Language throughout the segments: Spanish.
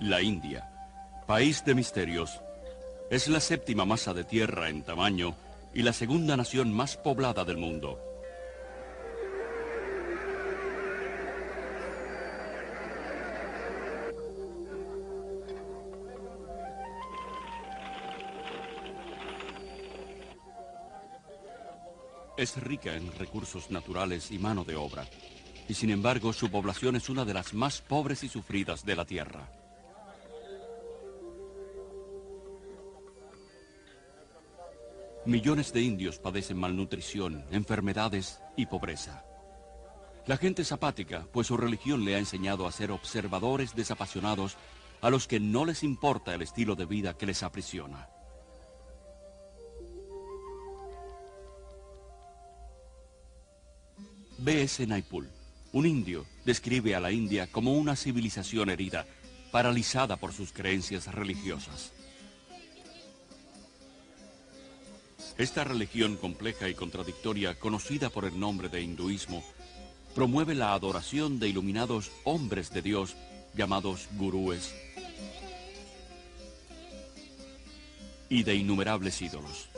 La India, país de misterios, es la séptima masa de tierra en tamaño y la segunda nación más poblada del mundo. Es rica en recursos naturales y mano de obra, y sin embargo su población es una de las más pobres y sufridas de la tierra. Millones de indios padecen malnutrición, enfermedades y pobreza. La gente es apática, pues su religión le ha enseñado a ser observadores desapasionados a los que no les importa el estilo de vida que les aprisiona. B.S. Naipaul, un indio, describe a la India como una civilización herida, paralizada por sus creencias religiosas. Esta religión compleja y contradictoria, conocida por el nombre de hinduismo, promueve la adoración de iluminados hombres de Dios, llamados gurúes, y de innumerables ídolos.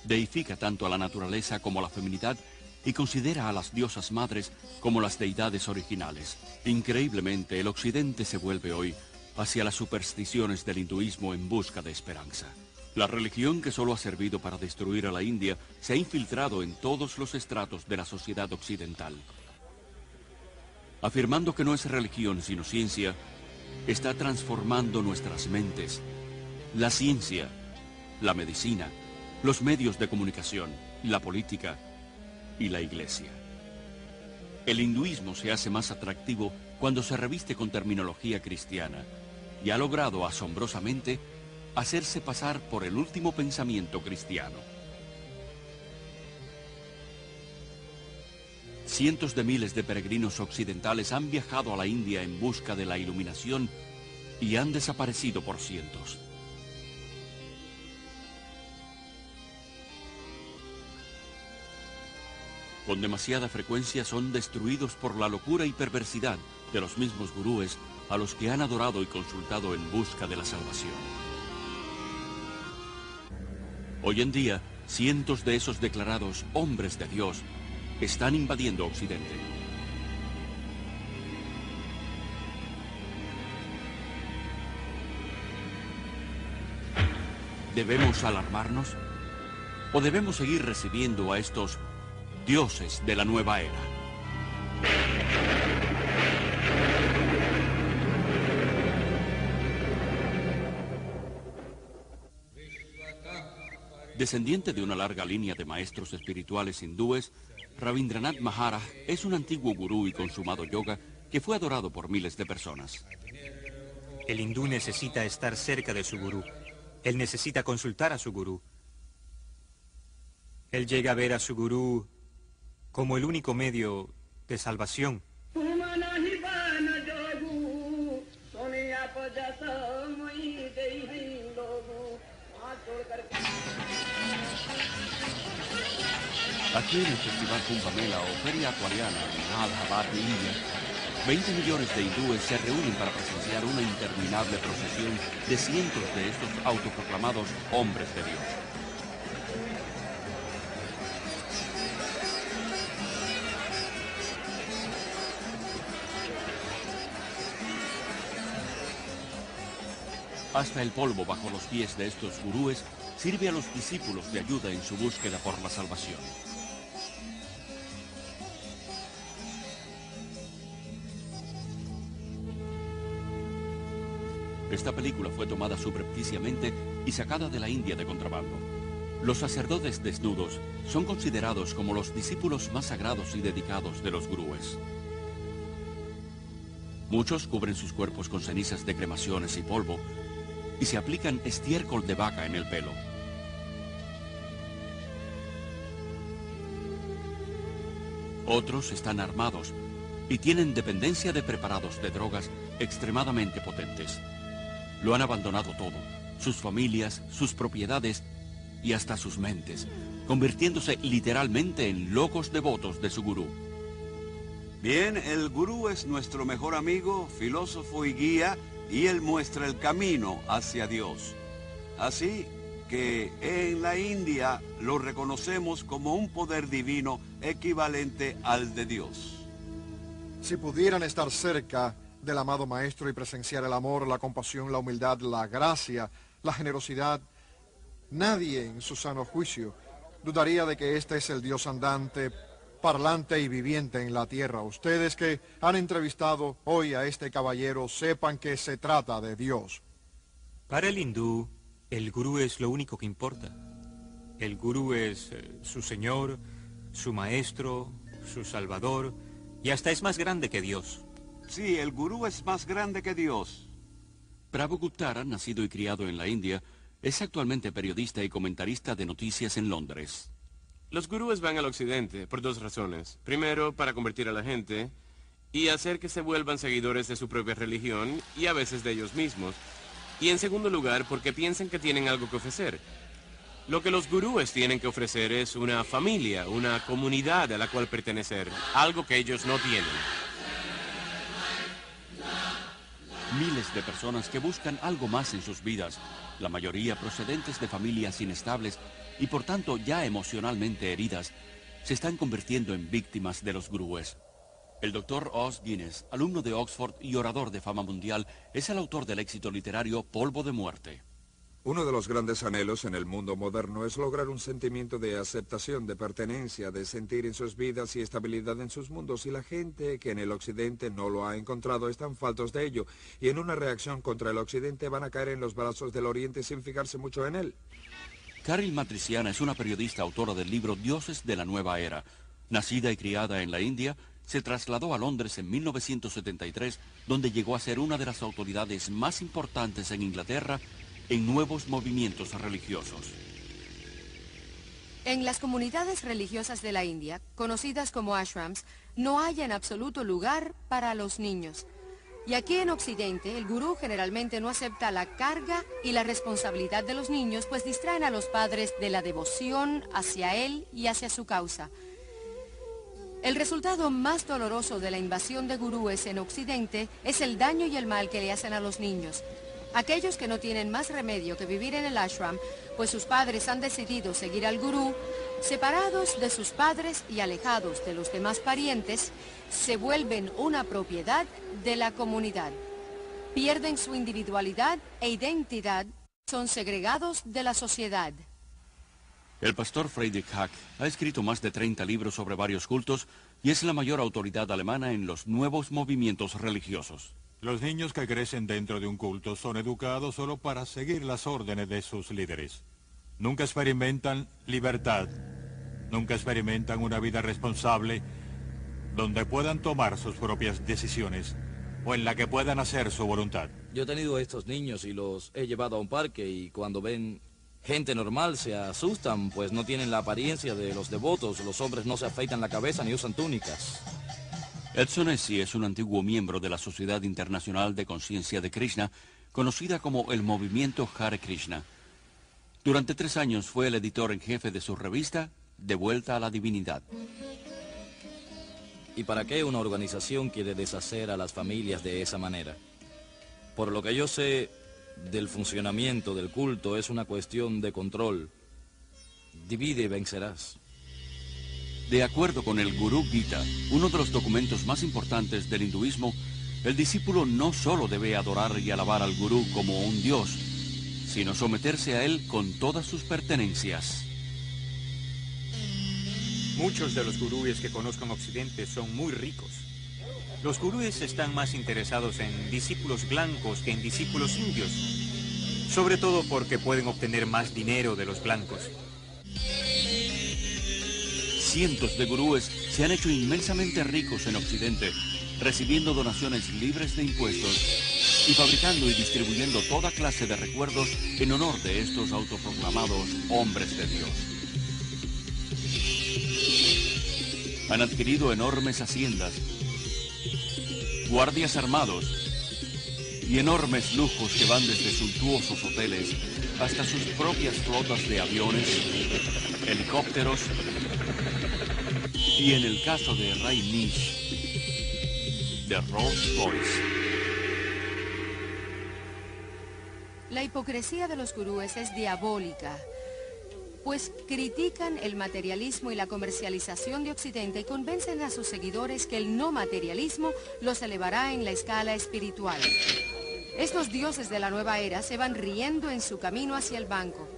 Deifica tanto a la naturaleza como a la feminidad y considera a las diosas madres como las deidades originales. Increíblemente, el occidente se vuelve hoy hacia las supersticiones del hinduismo en busca de esperanza. La religión, que solo ha servido para destruir a la India, se ha infiltrado en todos los estratos de la sociedad occidental. Afirmando que no es religión sino ciencia, está transformando nuestras mentes. La ciencia, la medicina, los medios de comunicación, la política y la iglesia. El hinduismo se hace más atractivo cuando se reviste con terminología cristiana y ha logrado asombrosamente hacerse pasar por el último pensamiento cristiano. Cientos de miles de peregrinos occidentales han viajado a la India en busca de la iluminación y han desaparecido por cientos. Con demasiada frecuencia son destruidos por la locura y perversidad de los mismos gurúes a los que han adorado y consultado en busca de la salvación. Hoy en día, cientos de esos declarados hombres de Dios están invadiendo Occidente. ¿Debemos alarmarnos? ¿O debemos seguir recibiendo a estos dioses de la nueva era? Descendiente de una larga línea de maestros espirituales hindúes, Rabindranath Maharaj es un antiguo gurú y consumado yoga que fue adorado por miles de personas. El hindú necesita estar cerca de su gurú. Él necesita consultar a su gurú. Él llega a ver a su gurú como el único medio de salvación. Aquí en el Festival Kumbh Mela o Feria Acuariana en Allahabad, India, 20 millones de hindúes se reúnen para presenciar una interminable procesión de cientos de estos autoproclamados hombres de Dios. Hasta el polvo bajo los pies de estos gurúes sirve a los discípulos de ayuda en su búsqueda por la salvación. Esta película fue tomada subrepticiamente y sacada de la India de contrabando. Los sacerdotes desnudos son considerados como los discípulos más sagrados y dedicados de los gurúes. Muchos cubren sus cuerpos con cenizas de cremaciones y polvo y se aplican estiércol de vaca en el pelo. Otros están armados y tienen dependencia de preparados de drogas extremadamente potentes. Lo han abandonado todo, sus familias, sus propiedades y hasta sus mentes, convirtiéndose literalmente en locos devotos de su gurú. Bien, el gurú es nuestro mejor amigo, filósofo y guía, y él muestra el camino hacia Dios. Así que en la India lo reconocemos como un poder divino equivalente al de Dios. Si pudieran estar cerca del amado Maestro y presenciar el amor, la compasión, la humildad, la gracia, la generosidad, nadie en su sano juicio dudaría de que este es el Dios andante, parlante y viviente en la tierra. Ustedes que han entrevistado hoy a este caballero sepan que se trata de Dios. Para el hindú, el gurú es lo único que importa. El gurú es su señor, su maestro, su salvador, y hasta es más grande que Dios. Sí, el gurú es más grande que Dios. Prabhuguptara, nacido y criado en la India, es actualmente periodista y comentarista de noticias en Londres. Los gurúes van al occidente por dos razones. Primero, para convertir a la gente y hacer que se vuelvan seguidores de su propia religión y a veces de ellos mismos. Y en segundo lugar, porque piensan que tienen algo que ofrecer. Lo que los gurúes tienen que ofrecer es una familia, una comunidad a la cual pertenecer, algo que ellos no tienen. Miles de personas que buscan algo más en sus vidas, la mayoría procedentes de familias inestables y por tanto ya emocionalmente heridas, se están convirtiendo en víctimas de los gurúes. El Dr. Os Guinness, alumno de Oxford y orador de fama mundial, es el autor del éxito literario Polvo de Muerte. Uno de los grandes anhelos en el mundo moderno es lograr un sentimiento de aceptación, de pertenencia, de sentir en sus vidas y estabilidad en sus mundos, y la gente que en el occidente no lo ha encontrado están faltos de ello, y en una reacción contra el occidente van a caer en los brazos del oriente sin fijarse mucho en él. Caril Matriciana es una periodista autora del libro Dioses de la Nueva Era. Nacida y criada en la India, se trasladó a Londres en 1973, donde llegó a ser una de las autoridades más importantes en Inglaterra en nuevos movimientos religiosos. En las comunidades religiosas de la India, conocidas como ashrams, no hay en absoluto lugar para los niños. Y aquí en Occidente, el gurú generalmente no acepta la carga y la responsabilidad de los niños, pues distraen a los padres de la devoción hacia él y hacia su causa. El resultado más doloroso de la invasión de gurúes en Occidente es el daño y el mal que le hacen a los niños. Aquellos que no tienen más remedio que vivir en el ashram, pues sus padres han decidido seguir al gurú, separados de sus padres y alejados de los demás parientes, se vuelven una propiedad de la comunidad. Pierden su individualidad e identidad, son segregados de la sociedad. El pastor Friedrich Hack ha escrito más de 30 libros sobre varios cultos y es la mayor autoridad alemana en los nuevos movimientos religiosos. Los niños que crecen dentro de un culto son educados solo para seguir las órdenes de sus líderes. Nunca experimentan libertad, nunca experimentan una vida responsable donde puedan tomar sus propias decisiones o en la que puedan hacer su voluntad. Yo he tenido a estos niños y los he llevado a un parque y cuando ven gente normal se asustan, pues no tienen la apariencia de los devotos. Los hombres no se afeitan la cabeza ni usan túnicas. Edson Essi es un antiguo miembro de la Sociedad Internacional de Conciencia de Krishna, conocida como el Movimiento Hare Krishna. Durante 3 años fue el editor en jefe de su revista, De Vuelta a la Divinidad. ¿Y para qué una organización quiere deshacer a las familias de esa manera? Por lo que yo sé del funcionamiento del culto, es una cuestión de control. Divide y vencerás. De acuerdo con el Gurú Gita, uno de los documentos más importantes del hinduismo, el discípulo no solo debe adorar y alabar al gurú como un dios, sino someterse a él con todas sus pertenencias. Muchos de los gurúes que conozco en Occidente son muy ricos. Los gurúes están más interesados en discípulos blancos que en discípulos indios, sobre todo porque pueden obtener más dinero de los blancos. Cientos de gurúes se han hecho inmensamente ricos en Occidente, recibiendo donaciones libres de impuestos y fabricando y distribuyendo toda clase de recuerdos en honor de estos autoproclamados hombres de Dios. Han adquirido enormes haciendas, guardias armados, y enormes lujos que van desde suntuosos hoteles hasta sus propias flotas de aviones, helicópteros y, en el caso de Ray Nish, de Rolls Royce. La hipocresía de los gurúes es diabólica, pues critican el materialismo y la comercialización de Occidente y convencen a sus seguidores que el no materialismo los elevará en la escala espiritual. Estos dioses de la nueva era se van riendo en su camino hacia el banco.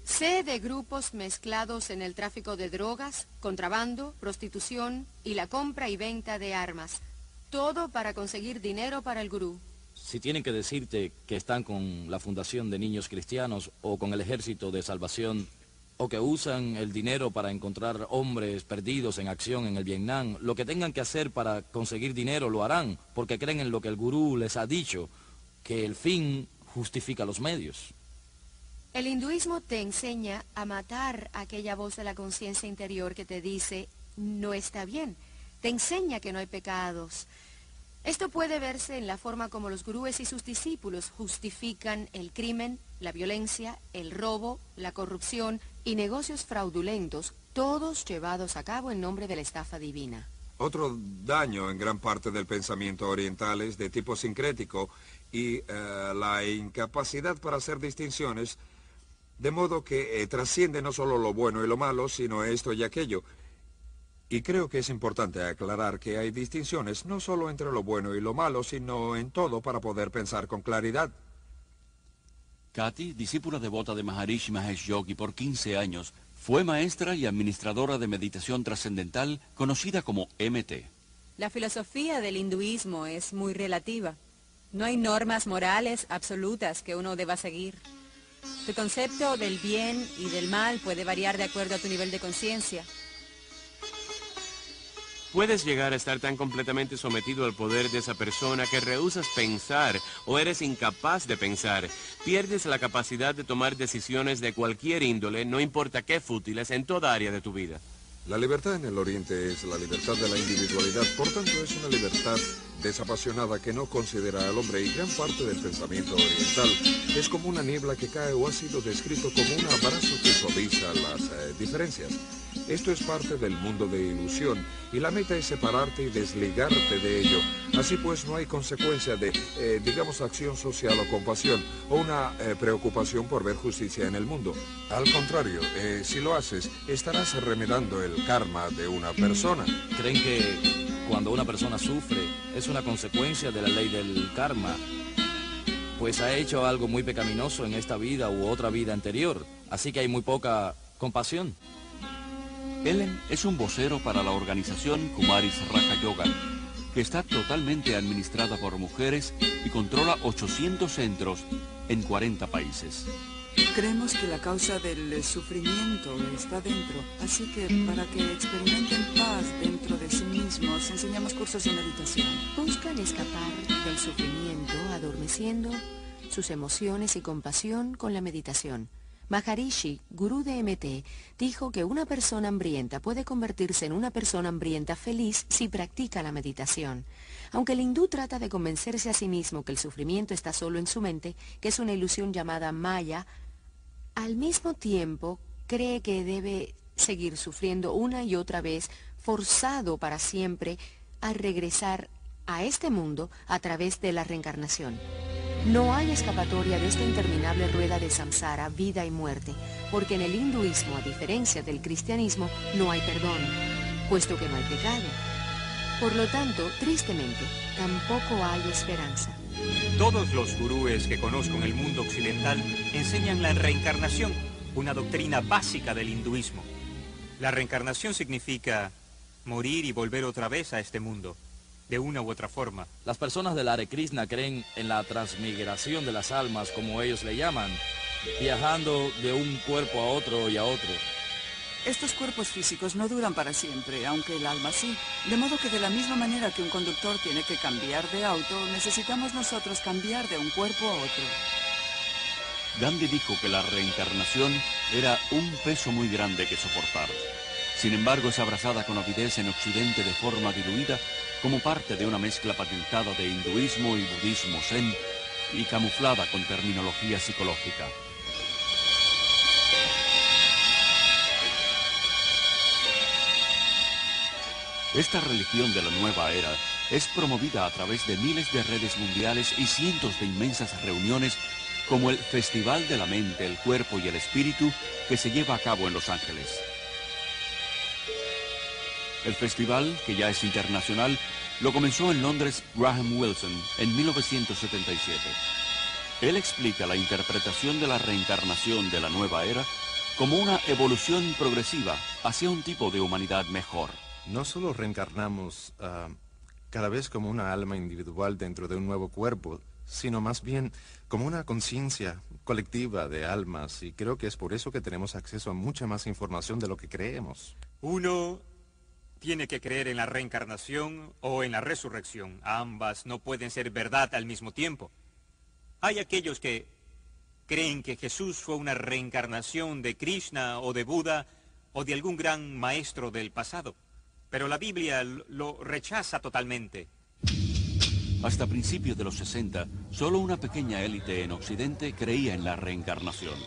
Sé de grupos mezclados en el tráfico de drogas, contrabando, prostitución y la compra y venta de armas. Todo para conseguir dinero para el gurú. Si tienen que decirte que están con la Fundación de Niños Cristianos o con el Ejército de Salvación, o que usan el dinero para encontrar hombres perdidos en acción en el Vietnam, lo que tengan que hacer para conseguir dinero lo harán, porque creen en lo que el gurú les ha dicho, que el fin justifica los medios. El hinduismo te enseña a matar aquella voz de la conciencia interior que te dice, no está bien. Te enseña que no hay pecados. Esto puede verse en la forma como los gurúes y sus discípulos justifican el crimen, la violencia, el robo, la corrupción y negocios fraudulentos, todos llevados a cabo en nombre de la estafa divina. Otro daño en gran parte del pensamiento oriental es de tipo sincrético y la incapacidad para hacer distinciones, de modo que trasciende no solo lo bueno y lo malo, sino esto y aquello. Y creo que es importante aclarar que hay distinciones no solo entre lo bueno y lo malo, sino en todo para poder pensar con claridad. Kathy, discípula devota de Maharishi Mahesh Yogi por 15 años, fue maestra y administradora de meditación trascendental conocida como MT. La filosofía del hinduismo es muy relativa. No hay normas morales absolutas que uno deba seguir. Tu concepto del bien y del mal puede variar de acuerdo a tu nivel de conciencia. Puedes llegar a estar tan completamente sometido al poder de esa persona que rehusas pensar o eres incapaz de pensar. Pierdes la capacidad de tomar decisiones de cualquier índole, no importa qué fútiles, en toda área de tu vida. La libertad en el Oriente es la libertad de la individualidad, por tanto es una libertad desapasionada que no considera al hombre, y gran parte del pensamiento oriental es como una niebla que cae o ha sido descrito como un abrazo que suaviza las diferencias. Esto es parte del mundo de ilusión y la meta es separarte y desligarte de ello. Así pues no hay consecuencia de, digamos, acción social o compasión o una preocupación por ver justicia en el mundo. Al contrario, si lo haces, estarás remedando el karma de una persona. ¿Creen que cuando una persona sufre es una consecuencia de la ley del karma? Pues ha hecho algo muy pecaminoso en esta vida u otra vida anterior, así que hay muy poca compasión. Ellen es un vocero para la organización Kumaris Raja Yoga, que está totalmente administrada por mujeres y controla 800 centros en 40 países. Creemos que la causa del sufrimiento está dentro, así que para que experimenten paz dentro de sí mismos, enseñamos cursos de meditación. Buscan escapar del sufrimiento adormeciendo sus emociones y compasión con la meditación. Maharishi, gurú de MT, dijo que una persona hambrienta puede convertirse en una persona hambrienta feliz si practica la meditación. Aunque el hindú trata de convencerse a sí mismo que el sufrimiento está solo en su mente, que es una ilusión llamada Maya, al mismo tiempo cree que debe seguir sufriendo una y otra vez, forzado para siempre a regresar a este mundo a través de la reencarnación. No hay escapatoria de esta interminable rueda de samsara, vida y muerte, porque en el hinduismo, a diferencia del cristianismo, no hay perdón, puesto que no hay pecado. Por lo tanto, tristemente, tampoco hay esperanza. Todos los gurúes que conozco en el mundo occidental enseñan la reencarnación, una doctrina básica del hinduismo. La reencarnación significa morir y volver otra vez a este mundo, de una u otra forma. Las personas del Hare Krishna creen en la transmigración de las almas, como ellos le llaman, viajando de un cuerpo a otro y a otro. Estos cuerpos físicos no duran para siempre, aunque el alma sí. De modo que de la misma manera que un conductor tiene que cambiar de auto, necesitamos nosotros cambiar de un cuerpo a otro. Gandhi dijo que la reencarnación era un peso muy grande que soportar. Sin embargo, es abrazada con avidez en Occidente de forma diluida como parte de una mezcla patentada de hinduismo y budismo zen y camuflada con terminología psicológica. Esta religión de la nueva era es promovida a través de miles de redes mundiales y cientos de inmensas reuniones como el Festival de la Mente, el Cuerpo y el Espíritu que se lleva a cabo en Los Ángeles. El festival, que ya es internacional, lo comenzó en Londres Graham Wilson en 1977. Él explica la interpretación de la reencarnación de la nueva era como una evolución progresiva hacia un tipo de humanidad mejor. No solo reencarnamos cada vez como una alma individual dentro de un nuevo cuerpo, sino más bien como una conciencia colectiva de almas, y creo que es por eso que tenemos acceso a mucha más información de lo que creemos. Uno tiene que creer en la reencarnación o en la resurrección. Ambas no pueden ser verdad al mismo tiempo. Hay aquellos que creen que Jesús fue una reencarnación de Krishna o de Buda o de algún gran maestro del pasado. Pero la Biblia lo rechaza totalmente. Hasta principios de los 60, solo una pequeña élite en Occidente creía en la reencarnación.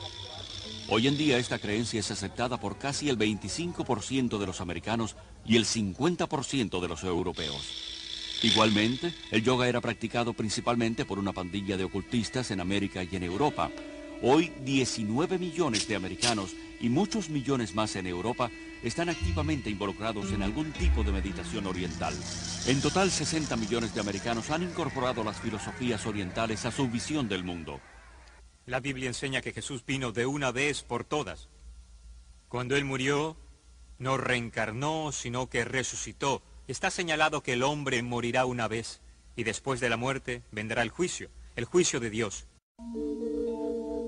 Hoy en día esta creencia es aceptada por casi el 25% de los americanos y el 50% de los europeos. Igualmente, el yoga era practicado principalmente por una pandilla de ocultistas en América y en Europa. Hoy 19 millones de americanos y muchos millones más en Europa están activamente involucrados en algún tipo de meditación oriental. En total, 60 millones de americanos han incorporado las filosofías orientales a su visión del mundo. La Biblia enseña que Jesús vino de una vez por todas. Cuando Él murió, no reencarnó, sino que resucitó. Está señalado que el hombre morirá una vez, y después de la muerte vendrá el juicio de Dios.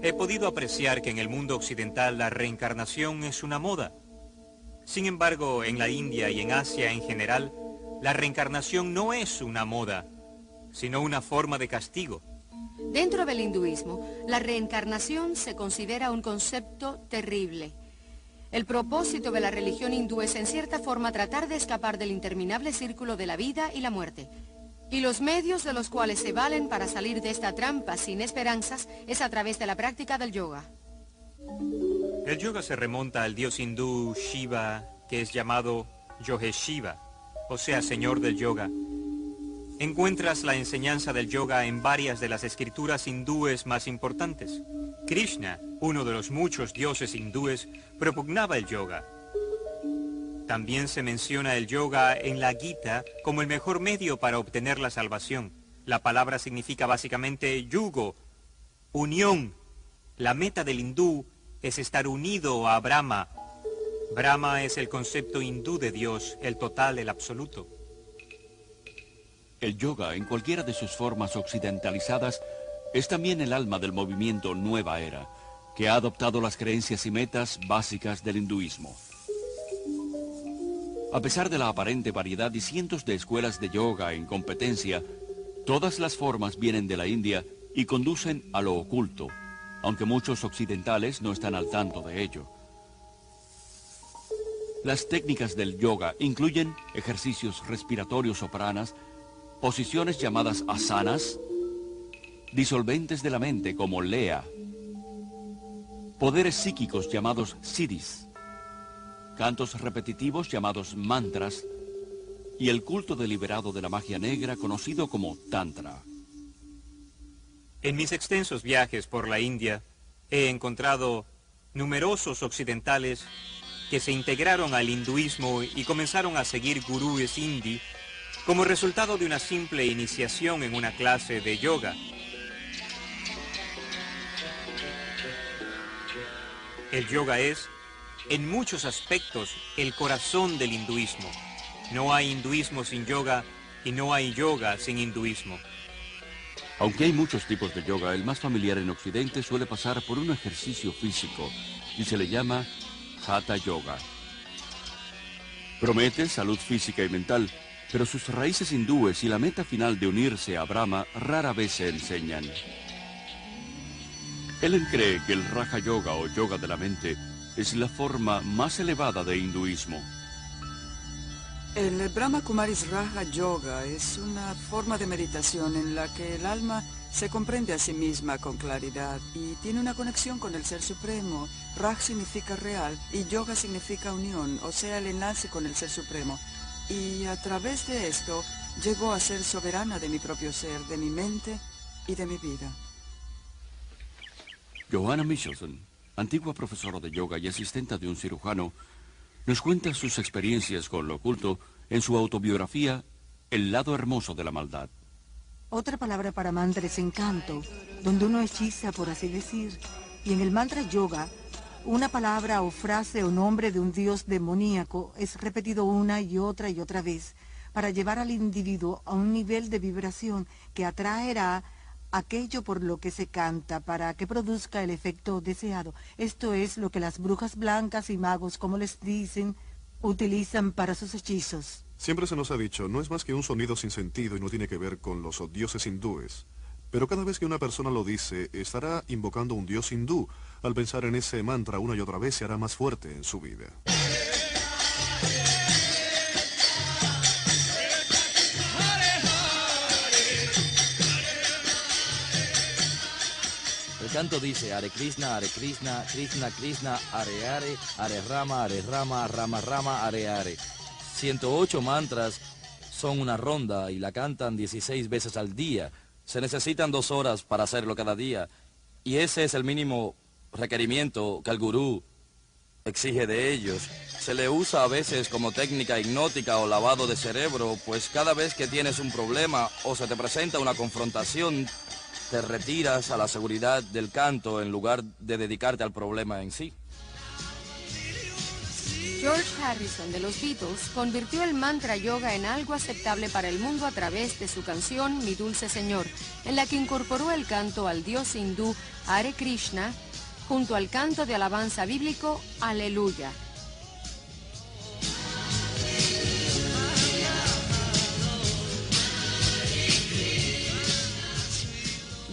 He podido apreciar que en el mundo occidental la reencarnación es una moda. Sin embargo, en la India y en Asia en general, la reencarnación no es una moda, sino una forma de castigo. Dentro del hinduismo, la reencarnación se considera un concepto terrible. El propósito de la religión hindú es en cierta forma tratar de escapar del interminable círculo de la vida y la muerte. Y los medios de los cuales se valen para salir de esta trampa sin esperanzas es a través de la práctica del yoga. El yoga se remonta al dios hindú Shiva, que es llamado Yogeshiva, o sea, señor del yoga. Encuentras la enseñanza del yoga en varias de las escrituras hindúes más importantes. Krishna, uno de los muchos dioses hindúes, propugnaba el yoga. También se menciona el yoga en la Gita como el mejor medio para obtener la salvación. La palabra significa básicamente yugo, unión. La meta del hindú es estar unido a Brahma. Brahma es el concepto hindú de Dios, el total, el absoluto. El yoga, en cualquiera de sus formas occidentalizadas, es también el alma del movimiento Nueva Era, que ha adoptado las creencias y metas básicas del hinduismo. A pesar de la aparente variedad y cientos de escuelas de yoga en competencia, todas las formas vienen de la India y conducen a lo oculto, aunque muchos occidentales no están al tanto de ello. Las técnicas del yoga incluyen ejercicios respiratorios o pranas, posiciones llamadas asanas, disolventes de la mente como lea, poderes psíquicos llamados siddhis, cantos repetitivos llamados mantras y el culto deliberado de la magia negra conocido como tantra. En mis extensos viajes por la India he encontrado numerosos occidentales que se integraron al hinduismo y comenzaron a seguir gurúes hindi como resultado de una simple iniciación en una clase de yoga. El yoga es, en muchos aspectos, el corazón del hinduismo. No hay hinduismo sin yoga y no hay yoga sin hinduismo. Aunque hay muchos tipos de yoga, el más familiar en Occidente suele pasar por un ejercicio físico y se le llama Hatha Yoga. Promete salud física y mental, pero sus raíces hindúes y la meta final de unirse a Brahma rara vez se enseñan. Ellen cree que el Raja Yoga o yoga de la mente es la forma más elevada de hinduismo. El Brahma Kumaris Raja Yoga es una forma de meditación en la que el alma se comprende a sí misma con claridad y tiene una conexión con el Ser Supremo. Raj significa real y yoga significa unión, o sea, el enlace con el Ser Supremo. Y a través de esto llego a ser soberana de mi propio ser, de mi mente y de mi vida. Johanna Michelson, antigua profesora de yoga y asistente de un cirujano, nos cuenta sus experiencias con lo oculto en su autobiografía El lado hermoso de la maldad. Otra palabra para mantra es encanto, donde uno hechiza, por así decir. Y en el mantra yoga, una palabra o frase o nombre de un dios demoníaco es repetido una y otra vez para llevar al individuo a un nivel de vibración que atraerá aquello por lo que se canta para que produzca el efecto deseado. Esto es lo que las brujas blancas y magos, como les dicen, utilizan para sus hechizos. Siempre se nos ha dicho, no es más que un sonido sin sentido y no tiene que ver con los dioses hindúes. Pero cada vez que una persona lo dice, estará invocando un dios hindú. Al pensar en ese mantra una y otra vez, se hará más fuerte en su vida. El canto dice, Hare Krishna, Krishna Krishna, Hare Rama, Rama Rama, Hare. 108 mantras son una ronda y la cantan 16 veces al día. Se necesitan 2 horas para hacerlo cada día. Y ese es el mínimo requerimiento que el gurú exige de ellos. Se le usa a veces como técnica hipnótica o lavado de cerebro, pues cada vez que tienes un problema o se te presenta una confrontación, te retiras a la seguridad del canto en lugar de dedicarte al problema en sí. George Harrison de los Beatles convirtió el mantra yoga en algo aceptable para el mundo a través de su canción Mi Dulce Señor, en la que incorporó el canto al dios hindú Hare Krishna junto al canto de alabanza bíblico Aleluya.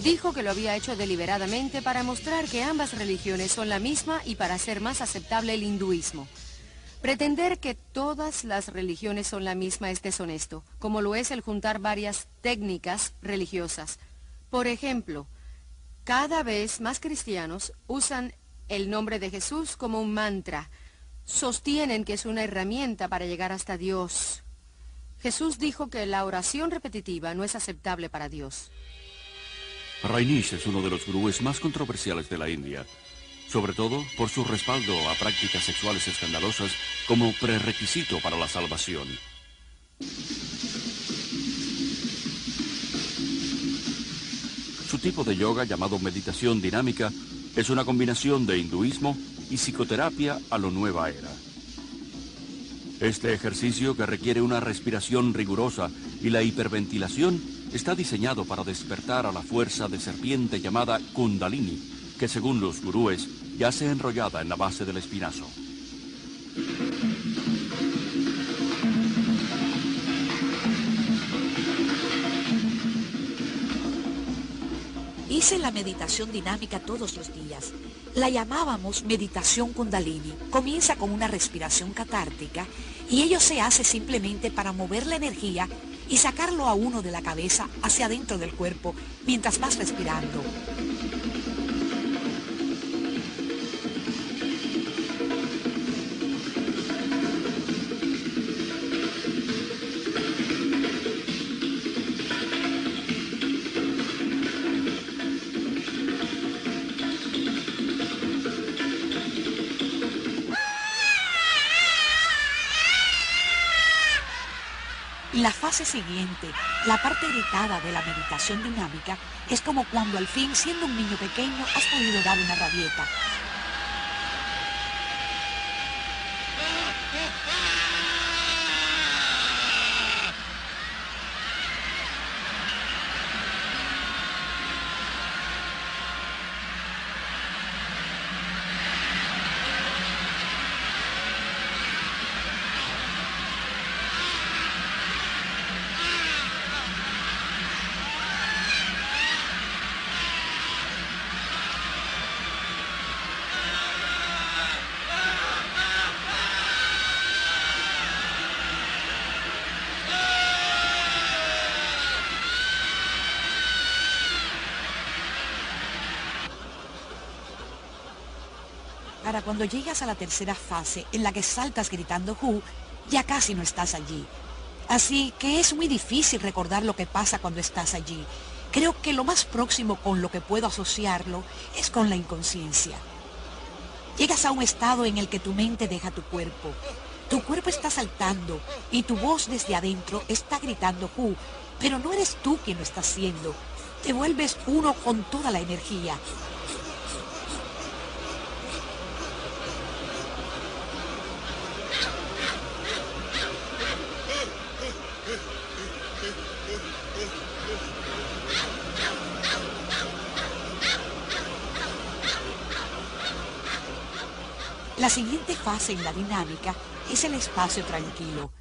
Dijo que lo había hecho deliberadamente para mostrar que ambas religiones son la misma y para hacer más aceptable el hinduismo. Pretender que todas las religiones son la misma es deshonesto, como lo es el juntar varias técnicas religiosas. Por ejemplo, cada vez más cristianos usan el nombre de Jesús como un mantra. Sostienen que es una herramienta para llegar hasta Dios. Jesús dijo que la oración repetitiva no es aceptable para Dios. Rajneesh es uno de los gurúes más controversiales de la India, sobre todo por su respaldo a prácticas sexuales escandalosas como prerequisito para la salvación. Su tipo de yoga, llamado meditación dinámica, es una combinación de hinduismo y psicoterapia a lo nueva era. Este ejercicio, que requiere una respiración rigurosa y la hiperventilación, está diseñado para despertar a la fuerza de serpiente llamada Kundalini, que según los gurúes yace enrollada en la base del espinazo. Hice la meditación dinámica todos los días. La llamábamos meditación Kundalini. Comienza con una respiración catártica y ello se hace simplemente para mover la energía y sacarlo a uno de la cabeza hacia adentro del cuerpo mientras vas respirando. La fase siguiente, la parte irritada de la meditación dinámica, es como cuando al fin, siendo un niño pequeño, has podido dar una rabieta. para cuando llegas a la tercera fase, en la que saltas gritando Hu, ya casi no estás allí. Así que es muy difícil recordar lo que pasa cuando estás allí. Creo que lo más próximo con lo que puedo asociarlo es con la inconsciencia. Llegas a un estado en el que tu mente deja tu cuerpo. Tu cuerpo está saltando y tu voz desde adentro está gritando Hu, pero no eres tú quien lo está haciendo. Te vuelves uno con toda la energía. La siguiente fase en la dinámica es el espacio tranquilo.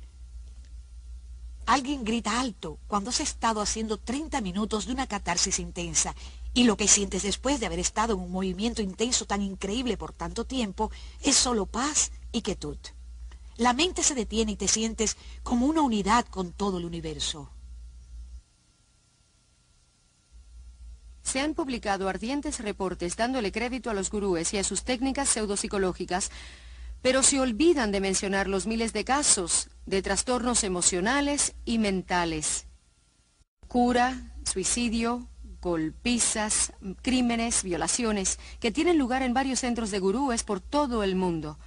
Alguien grita alto cuando has estado haciendo 30 minutos de una catarsis intensa y lo que sientes después de haber estado en un movimiento intenso tan increíble por tanto tiempo es solo paz y quietud. La mente se detiene y te sientes como una unidad con todo el universo. Se han publicado ardientes reportes dándole crédito a los gurúes y a sus técnicas pseudopsicológicas, pero se olvidan de mencionar los miles de casos de trastornos emocionales y mentales. Cura, suicidio, golpizas, crímenes, violaciones, que tienen lugar en varios centros de gurúes por todo el mundo.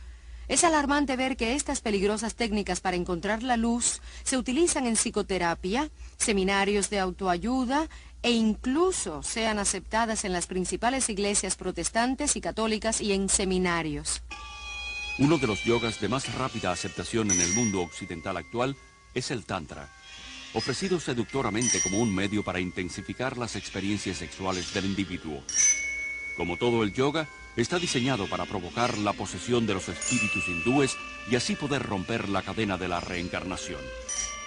Es alarmante ver que estas peligrosas técnicas para encontrar la luz se utilizan en psicoterapia, seminarios de autoayuda e incluso sean aceptadas en las principales iglesias protestantes y católicas y en seminarios. Uno de los yogas de más rápida aceptación en el mundo occidental actual es el Tantra, ofrecido seductoramente como un medio para intensificar las experiencias sexuales del individuo. Como todo el yoga, está diseñado para provocar la posesión de los espíritus hindúes y así poder romper la cadena de la reencarnación.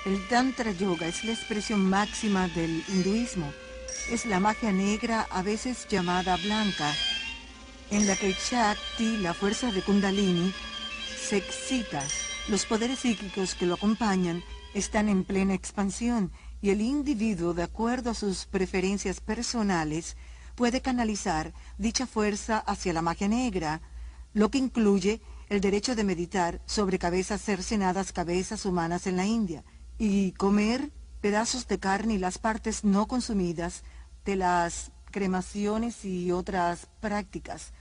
El Tantra Yoga es la expresión máxima del hinduismo. Es la magia negra, a veces llamada blanca, en la que Shakti, la fuerza de Kundalini, se excita. Los poderes psíquicos que lo acompañan están en plena expansión y el individuo, de acuerdo a sus preferencias personales, puede canalizar dicha fuerza hacia la magia negra, lo que incluye el derecho de meditar sobre cabezas cercenadas, cabezas humanas en la India, y comer pedazos de carne y las partes no consumidas de las cremaciones y otras prácticas,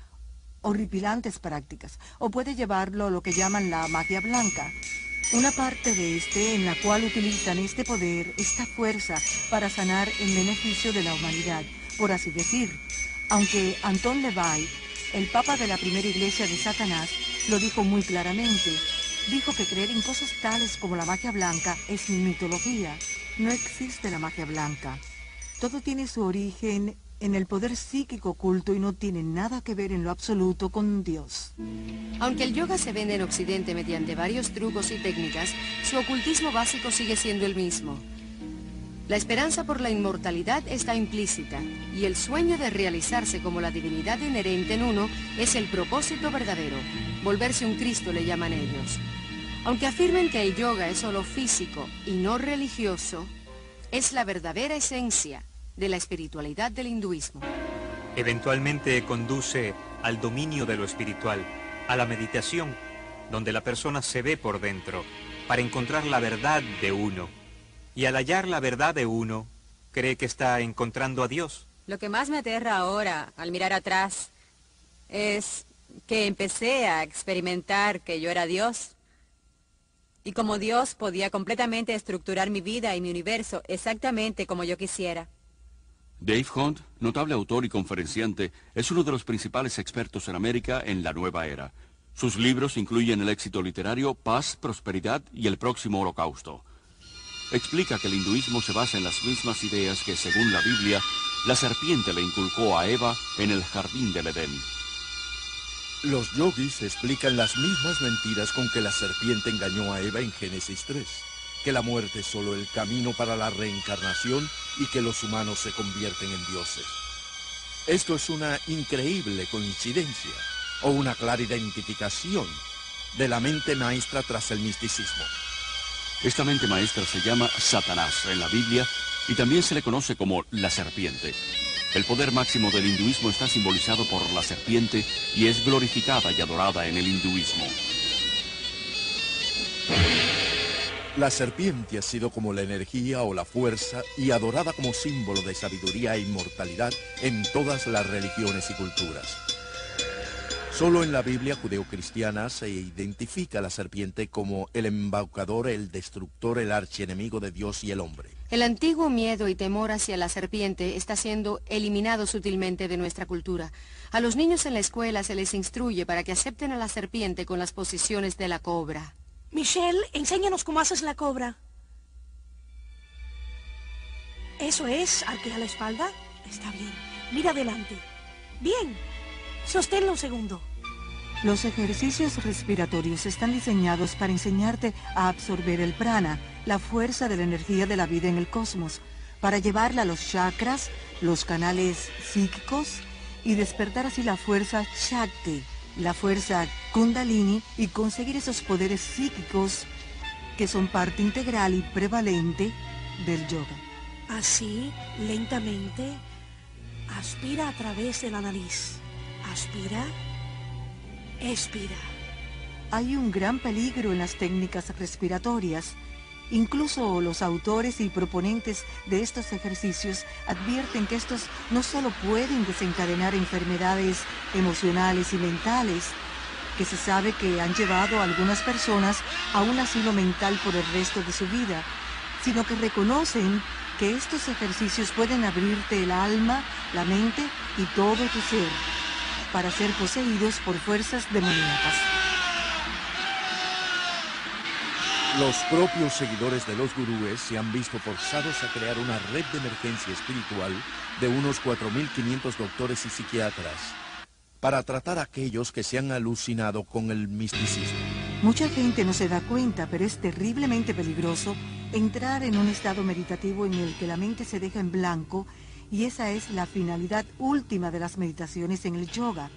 horripilantes prácticas, o puede llevarlo a lo que llaman la magia blanca, una parte de en la cual utilizan este poder, esta fuerza, para sanar en beneficio de la humanidad, por así decir. Aunque Anton LaVey, el papa de la primera iglesia de Satanás, lo dijo muy claramente. Dijo que creer en cosas tales como la magia blanca es mitología. No existe la magia blanca. Todo tiene su origen en el poder psíquico oculto y no tiene nada que ver en lo absoluto con Dios. Aunque el yoga se vende en Occidente mediante varios trucos y técnicas, su ocultismo básico sigue siendo el mismo. La esperanza por la inmortalidad está implícita, y el sueño de realizarse como la divinidad inherente en uno es el propósito verdadero. Volverse un Cristo le llaman ellos. Aunque afirmen que el yoga es solo físico y no religioso, es la verdadera esencia de la espiritualidad del hinduismo. Eventualmente conduce al dominio de lo espiritual, a la meditación, donde la persona se ve por dentro para encontrar la verdad de uno. Y al hallar la verdad de uno, cree que está encontrando a Dios. Lo que más me aterra ahora, al mirar atrás, es que empecé a experimentar que yo era Dios. Y como Dios podía completamente estructurar mi vida y mi universo exactamente como yo quisiera. Dave Hunt, notable autor y conferenciante, es uno de los principales expertos en América en la nueva era. Sus libros incluyen el éxito literario Paz, Prosperidad y el próximo Holocausto. Explica que el hinduismo se basa en las mismas ideas que, según la Biblia, la serpiente le inculcó a Eva en el jardín del Edén. Los yogis explican las mismas mentiras con que la serpiente engañó a Eva en Génesis 3, que la muerte es solo el camino para la reencarnación y que los humanos se convierten en dioses. Esto es una increíble coincidencia o una clara identificación de la mente maestra tras el misticismo. Esta mente maestra se llama Satanás en la Biblia y también se le conoce como la serpiente. El poder máximo del hinduismo está simbolizado por la serpiente y es glorificada y adorada en el hinduismo. La serpiente ha sido como la energía o la fuerza y adorada como símbolo de sabiduría e inmortalidad en todas las religiones y culturas. Solo en la Biblia judeocristiana se identifica a la serpiente como el embaucador, el destructor, el archienemigo de Dios y el hombre. El antiguo miedo y temor hacia la serpiente está siendo eliminado sutilmente de nuestra cultura. A los niños en la escuela se les instruye para que acepten a la serpiente con las posiciones de la cobra. Michelle, enséñanos cómo haces la cobra. Eso es, arquea la espalda. Está bien. Mira adelante. Bien. Sosténlo un segundo. Los ejercicios respiratorios están diseñados para enseñarte a absorber el prana, la fuerza de la energía de la vida en el cosmos, para llevarla a los chakras, los canales psíquicos, y despertar así la fuerza Shakti, la fuerza Kundalini, y conseguir esos poderes psíquicos que son parte integral y prevalente del yoga. Así, lentamente, aspira a través de la nariz. Aspira, expira. Hay un gran peligro en las técnicas respiratorias. Incluso los autores y proponentes de estos ejercicios advierten que estos no solo pueden desencadenar enfermedades emocionales y mentales, que se sabe que han llevado a algunas personas a un asilo mental por el resto de su vida, sino que reconocen que estos ejercicios pueden abrirte el alma, la mente y todo tu ser, para ser poseídos por fuerzas demoníacas. Los propios seguidores de los gurúes se han visto forzados a crear una red de emergencia espiritual de unos 4.500 doctores y psiquiatras para tratar a aquellos que se han alucinado con el misticismo. Mucha gente no se da cuenta, pero es terriblemente peligroso entrar en un estado meditativo en el que la mente se deja en blanco, y esa es la finalidad última de las meditaciones en el yoga.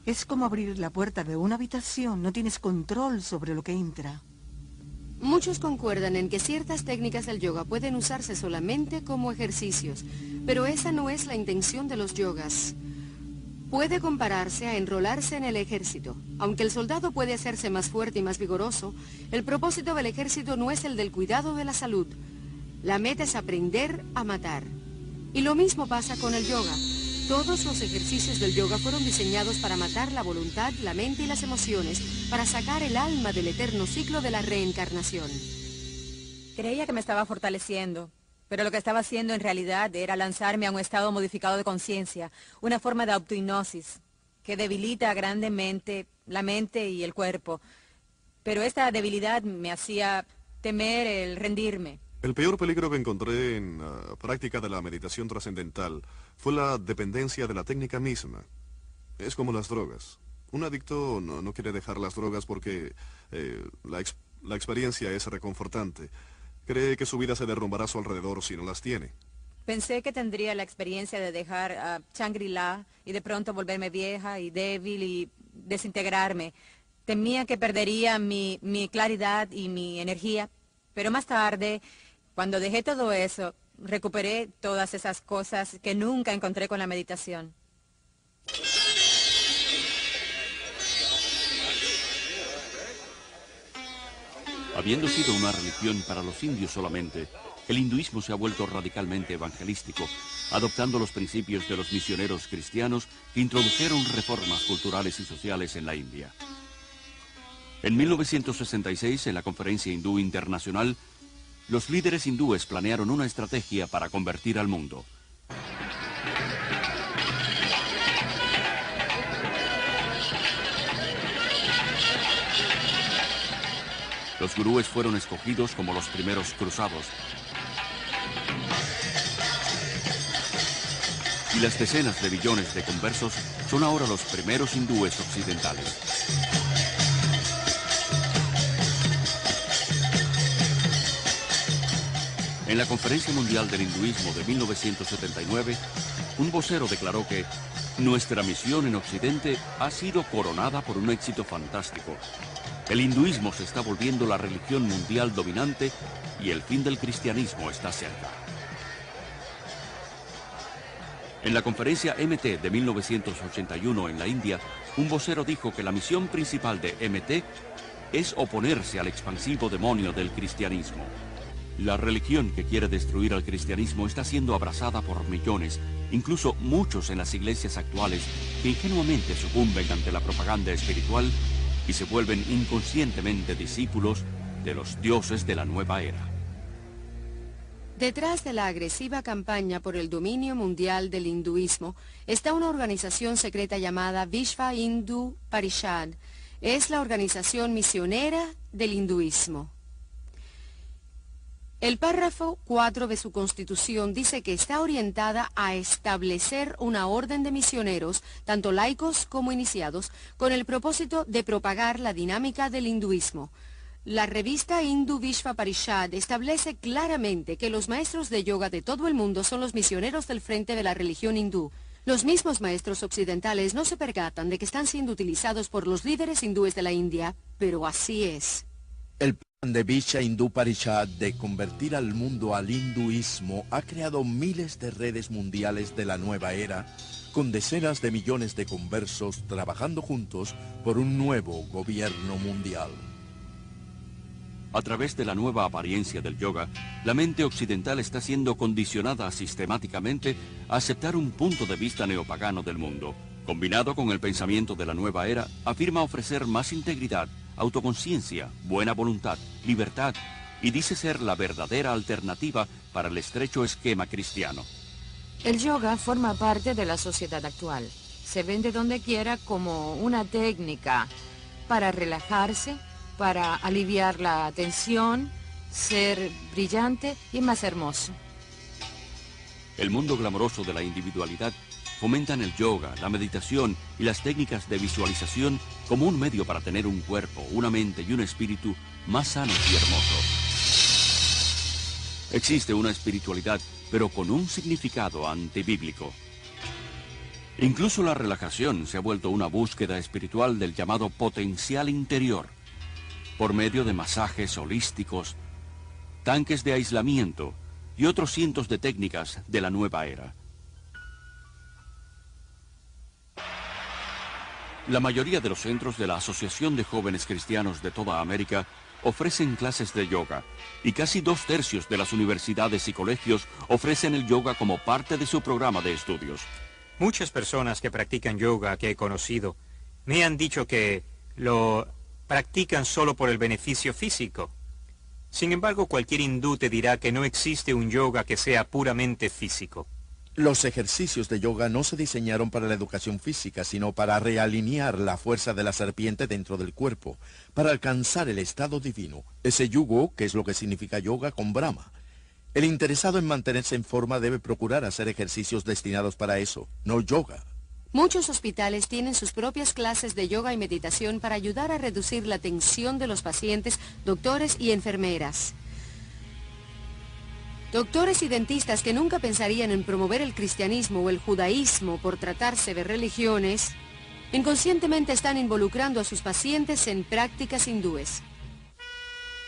Es como abrir la puerta de una habitación, no tienes control sobre lo que entra. Muchos concuerdan en que ciertas técnicas del yoga pueden usarse solamente como ejercicios, pero esa no es la intención de los yogas. Puede compararse a enrolarse en el ejército. Aunque el soldado puede hacerse más fuerte y más vigoroso, el propósito del ejército no es el del cuidado de la salud. La meta es aprender a matar. Y lo mismo pasa con el yoga. Todos los ejercicios del yoga fueron diseñados para matar la voluntad, la mente y las emociones, para sacar el alma del eterno ciclo de la reencarnación. Creía que me estaba fortaleciendo, pero lo que estaba haciendo en realidad era lanzarme a un estado modificado de conciencia, una forma de autohipnosis que debilita grandemente la mente y el cuerpo. Pero esta debilidad me hacía temer el rendirme. El peor peligro que encontré en la práctica de la meditación trascendental fue la dependencia de la técnica misma. Es como las drogas. Un adicto no quiere dejar las drogas porque la experiencia es reconfortante. Cree que su vida se derrumbará a su alrededor si no las tiene. Pensé que tendría la experiencia de dejar Shangri-La y de pronto volverme vieja y débil y desintegrarme. Temía que perdería mi claridad y mi energía, pero más tarde, cuando dejé todo eso, recuperé todas esas cosas que nunca encontré con la meditación. Habiendo sido una religión para los indios solamente, el hinduismo se ha vuelto radicalmente evangelístico, adoptando los principios de los misioneros cristianos que introdujeron reformas culturales y sociales en la India. En 1966, en la Conferencia Hindú Internacional, los líderes hindúes planearon una estrategia para convertir al mundo. Los gurúes fueron escogidos como los primeros cruzados. Y las decenas de billones de conversos son ahora los primeros hindúes occidentales. En la Conferencia Mundial del Hinduismo de 1979, un vocero declaró que nuestra misión en Occidente ha sido coronada por un éxito fantástico. El hinduismo se está volviendo la religión mundial dominante y el fin del cristianismo está cerca. En la conferencia MT de 1981 en la India, un vocero dijo que la misión principal de MT es oponerse al expansivo demonio del cristianismo. La religión que quiere destruir al cristianismo está siendo abrazada por millones, incluso muchos en las iglesias actuales, que ingenuamente sucumben ante la propaganda espiritual y se vuelven inconscientemente discípulos de los dioses de la nueva era. Detrás de la agresiva campaña por el dominio mundial del hinduismo está una organización secreta llamada Vishva Hindu Parishad. Es la organización misionera del hinduismo. El párrafo 4 de su constitución dice que está orientada a establecer una orden de misioneros, tanto laicos como iniciados, con el propósito de propagar la dinámica del hinduismo. La revista Hindu Vishva Parishad establece claramente que los maestros de yoga de todo el mundo son los misioneros del frente de la religión hindú. Los mismos maestros occidentales no se percatan de que están siendo utilizados por los líderes hindúes de la India, pero así es. El plan de Vishva Hindu Parishad de convertir al mundo al hinduismo ha creado miles de redes mundiales de la nueva era, con decenas de millones de conversos trabajando juntos por un nuevo gobierno mundial. A través de la nueva apariencia del yoga, la mente occidental está siendo condicionada sistemáticamente a aceptar un punto de vista neopagano del mundo. Combinado con el pensamiento de la nueva era, afirma ofrecer más integridad, autoconciencia, buena voluntad, libertad, y dice ser la verdadera alternativa para el estrecho esquema cristiano. El yoga forma parte de la sociedad actual. Se vende donde quiera como una técnica para relajarse, para aliviar la tensión, ser brillante y más hermoso. El mundo glamoroso de la individualidad fomentan el yoga, la meditación y las técnicas de visualización como un medio para tener un cuerpo, una mente y un espíritu más sanos y hermosos. Existe una espiritualidad, pero con un significado antibíblico. Incluso la relajación se ha vuelto una búsqueda espiritual del llamado potencial interior, por medio de masajes holísticos, tanques de aislamiento y otros cientos de técnicas de la nueva era. La mayoría de los centros de la Asociación de Jóvenes Cristianos de toda América ofrecen clases de yoga, y casi 2/3 de las universidades y colegios ofrecen el yoga como parte de su programa de estudios. Muchas personas que practican yoga que he conocido me han dicho que lo practican solo por el beneficio físico. Sin embargo, cualquier hindú te dirá que no existe un yoga que sea puramente físico. Los ejercicios de yoga no se diseñaron para la educación física, sino para realinear la fuerza de la serpiente dentro del cuerpo, para alcanzar el estado divino, ese yugo, que es lo que significa yoga, con Brahma. El interesado en mantenerse en forma debe procurar hacer ejercicios destinados para eso, no yoga. Muchos hospitales tienen sus propias clases de yoga y meditación para ayudar a reducir la tensión de los pacientes, doctores y enfermeras. Doctores y dentistas que nunca pensarían en promover el cristianismo o el judaísmo por tratarse de religiones, inconscientemente están involucrando a sus pacientes en prácticas hindúes.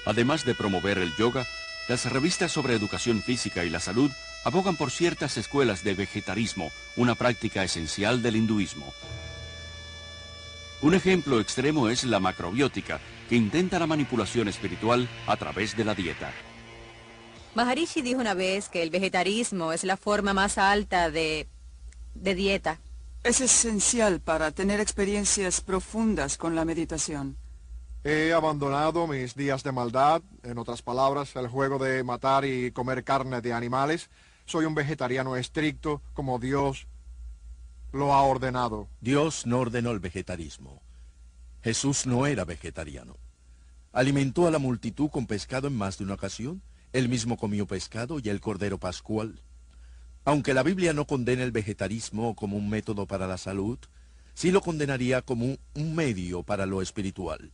Además de promover el yoga, las revistas sobre educación física y la salud abogan por ciertas escuelas de vegetarismo, una práctica esencial del hinduismo. Un ejemplo extremo es la macrobiótica, que intenta la manipulación espiritual a través de la dieta. Maharishi dijo una vez que el vegetarismo es la forma más alta de dieta. Es esencial para tener experiencias profundas con la meditación. He abandonado mis días de maldad, en otras palabras, el juego de matar y comer carne de animales. Soy un vegetariano estricto, como Dios lo ha ordenado. Dios no ordenó el vegetarismo. Jesús no era vegetariano. Alimentó a la multitud con pescado en más de una ocasión. Él mismo comió pescado y el cordero pascual. Aunque la Biblia no condena el vegetarismo como un método para la salud, sí lo condenaría como un medio para lo espiritual.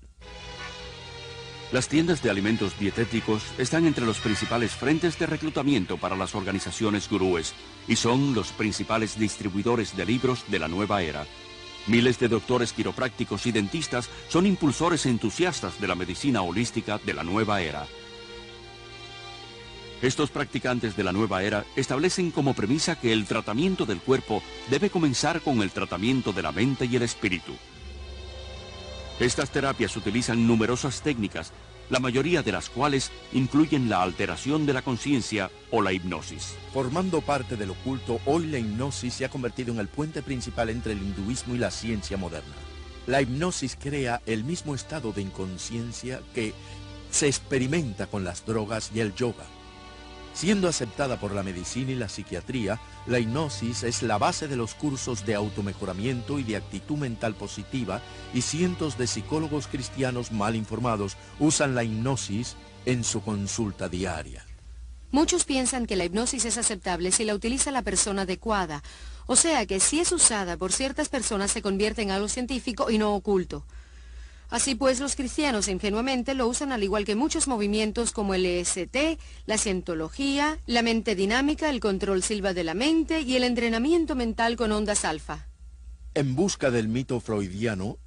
Las tiendas de alimentos dietéticos están entre los principales frentes de reclutamiento para las organizaciones gurúes y son los principales distribuidores de libros de la nueva era. Miles de doctores quiroprácticos y dentistas son impulsores entusiastas de la medicina holística de la nueva era. Estos practicantes de la nueva era establecen como premisa que el tratamiento del cuerpo debe comenzar con el tratamiento de la mente y el espíritu. Estas terapias utilizan numerosas técnicas, la mayoría de las cuales incluyen la alteración de la conciencia o la hipnosis. Formando parte del oculto, hoy la hipnosis se ha convertido en el puente principal entre el hinduismo y la ciencia moderna. La hipnosis crea el mismo estado de inconsciencia que se experimenta con las drogas y el yoga. Siendo aceptada por la medicina y la psiquiatría, la hipnosis es la base de los cursos de automejoramiento y de actitud mental positiva, y cientos de psicólogos cristianos mal informados usan la hipnosis en su consulta diaria. Muchos piensan que la hipnosis es aceptable si la utiliza la persona adecuada, o sea que si es usada por ciertas personas se convierte en algo científico y no oculto. Así pues, los cristianos ingenuamente lo usan al igual que muchos movimientos como el EST, la cientología, la mente dinámica, el control silva de la mente y el entrenamiento mental con ondas alfa. En busca del mito freudiano,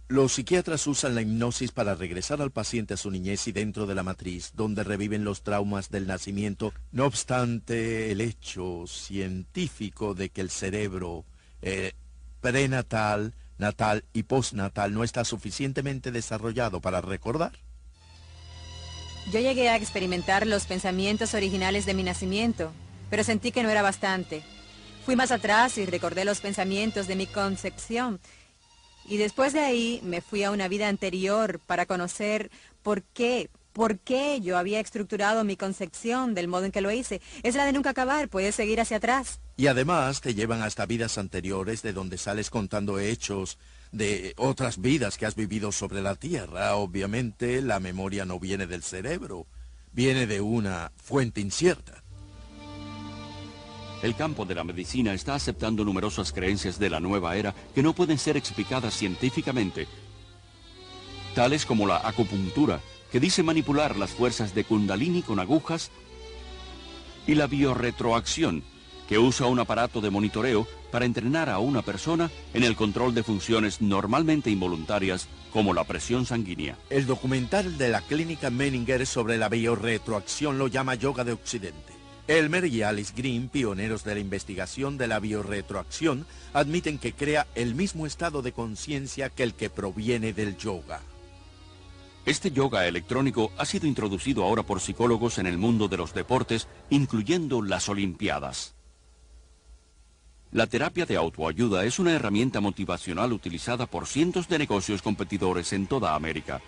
los psiquiatras usan la hipnosis para regresar al paciente a su niñez y dentro de la matriz, donde reviven los traumas del nacimiento. No obstante, el hecho científico de que el cerebro prenatal, natal y postnatal no está suficientemente desarrollado para recordar. Yo llegué a experimentar los pensamientos originales de mi nacimiento, pero sentí que no era bastante. Fui más atrás y recordé los pensamientos de mi concepción. Y después de ahí me fui a una vida anterior para conocer por qué yo había estructurado mi concepción del modo en que lo hice. Es la de nunca acabar, puedes seguir hacia atrás. Y además te llevan hasta vidas anteriores de donde sales contando hechos de otras vidas que has vivido sobre la Tierra. Obviamente la memoria no viene del cerebro, viene de una fuente incierta. El campo de la medicina está aceptando numerosas creencias de la nueva era que no pueden ser explicadas científicamente, tales como la acupuntura, que dice manipular las fuerzas de Kundalini con agujas, y la biorretroacción, que usa un aparato de monitoreo para entrenar a una persona en el control de funciones normalmente involuntarias, como la presión sanguínea. El documental de la clínica Menninger sobre la biorretroacción lo llama yoga de Occidente. Elmer y Alice Green, pioneros de la investigación de la biorretroacción, admiten que crea el mismo estado de conciencia que el que proviene del yoga. Este yoga electrónico ha sido introducido ahora por psicólogos en el mundo de los deportes, incluyendo las Olimpiadas. La terapia de autoayuda es una herramienta motivacional utilizada por cientos de negocios competidores en toda América.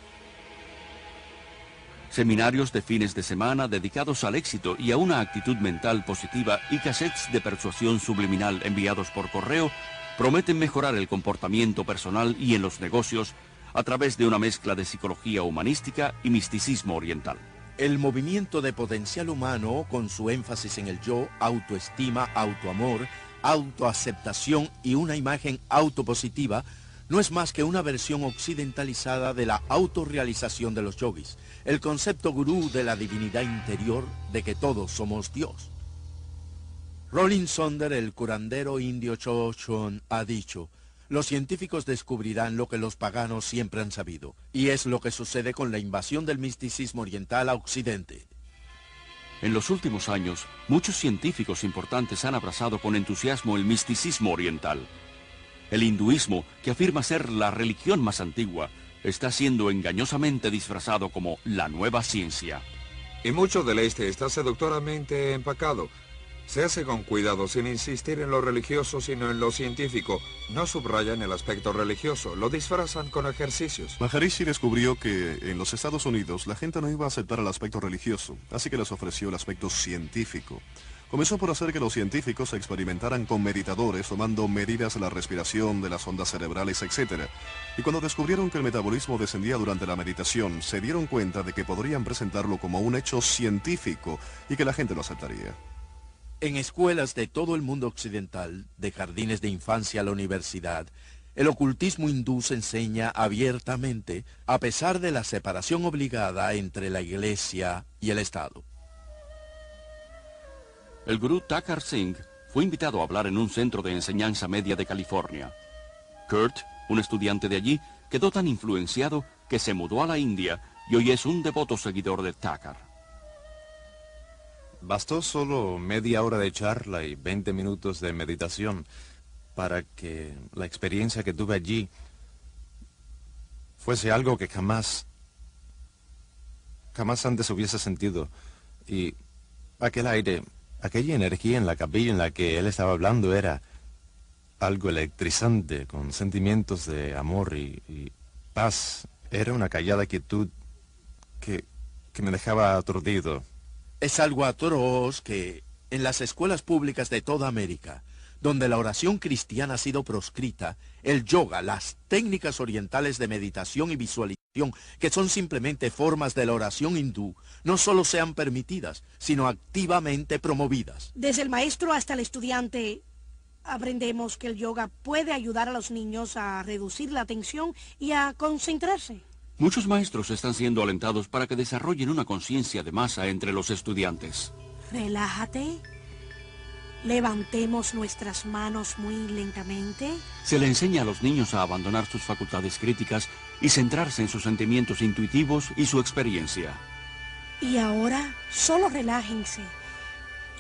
Seminarios de fines de semana dedicados al éxito y a una actitud mental positiva y cassettes de persuasión subliminal enviados por correo prometen mejorar el comportamiento personal y en los negocios a través de una mezcla de psicología humanística y misticismo oriental. El movimiento de potencial humano, con su énfasis en el yo, autoestima, autoamor, autoaceptación y una imagen autopositiva, no es más que una versión occidentalizada de la autorrealización de los yogis, el concepto gurú de la divinidad interior de que todos somos Dios. Rolling Sonder, el curandero indio Chochon, ha dicho: los científicos descubrirán lo que los paganos siempre han sabido, y es lo que sucede con la invasión del misticismo oriental a Occidente. En los últimos años, muchos científicos importantes han abrazado con entusiasmo el misticismo oriental. El hinduismo, que afirma ser la religión más antigua, está siendo engañosamente disfrazado como la nueva ciencia. Y mucho del este está seductoramente empacado. Se hace con cuidado, sin insistir en lo religioso, sino en lo científico. No subrayan el aspecto religioso, lo disfrazan con ejercicios. Maharishi descubrió que en los Estados Unidos la gente no iba a aceptar el aspecto religioso, así que les ofreció el aspecto científico. Comenzó por hacer que los científicos experimentaran con meditadores, tomando medidas de la respiración, de las ondas cerebrales, etc. Y cuando descubrieron que el metabolismo descendía durante la meditación, se dieron cuenta de que podrían presentarlo como un hecho científico y que la gente lo aceptaría. En escuelas de todo el mundo occidental, de jardines de infancia a la universidad, el ocultismo hindú se enseña abiertamente, a pesar de la separación obligada entre la Iglesia y el Estado. El gurú Thakur Singh fue invitado a hablar en un centro de enseñanza media de California. Kurt, un estudiante de allí, quedó tan influenciado que se mudó a la India y hoy es un devoto seguidor de Thakur. Bastó solo media hora de charla y 20 minutos de meditación para que la experiencia que tuve allí fuese algo que jamás antes hubiese sentido. Y aquel aire, aquella energía en la capilla en la que él estaba hablando era algo electrizante, con sentimientos de amor y paz. Era una callada quietud que me dejaba aturdido. Es algo atroz que en las escuelas públicas de toda América, donde la oración cristiana ha sido proscrita, el yoga, las técnicas orientales de meditación y visualización, que son simplemente formas de la oración hindú, no solo sean permitidas, sino activamente promovidas. Desde el maestro hasta el estudiante, aprendemos que el yoga puede ayudar a los niños a reducir la tensión y a concentrarse. Muchos maestros están siendo alentados para que desarrollen una conciencia de masa entre los estudiantes. Relájate. Levantemos nuestras manos muy lentamente. Se le enseña a los niños a abandonar sus facultades críticas y centrarse en sus sentimientos intuitivos y su experiencia. Y ahora, solo relájense.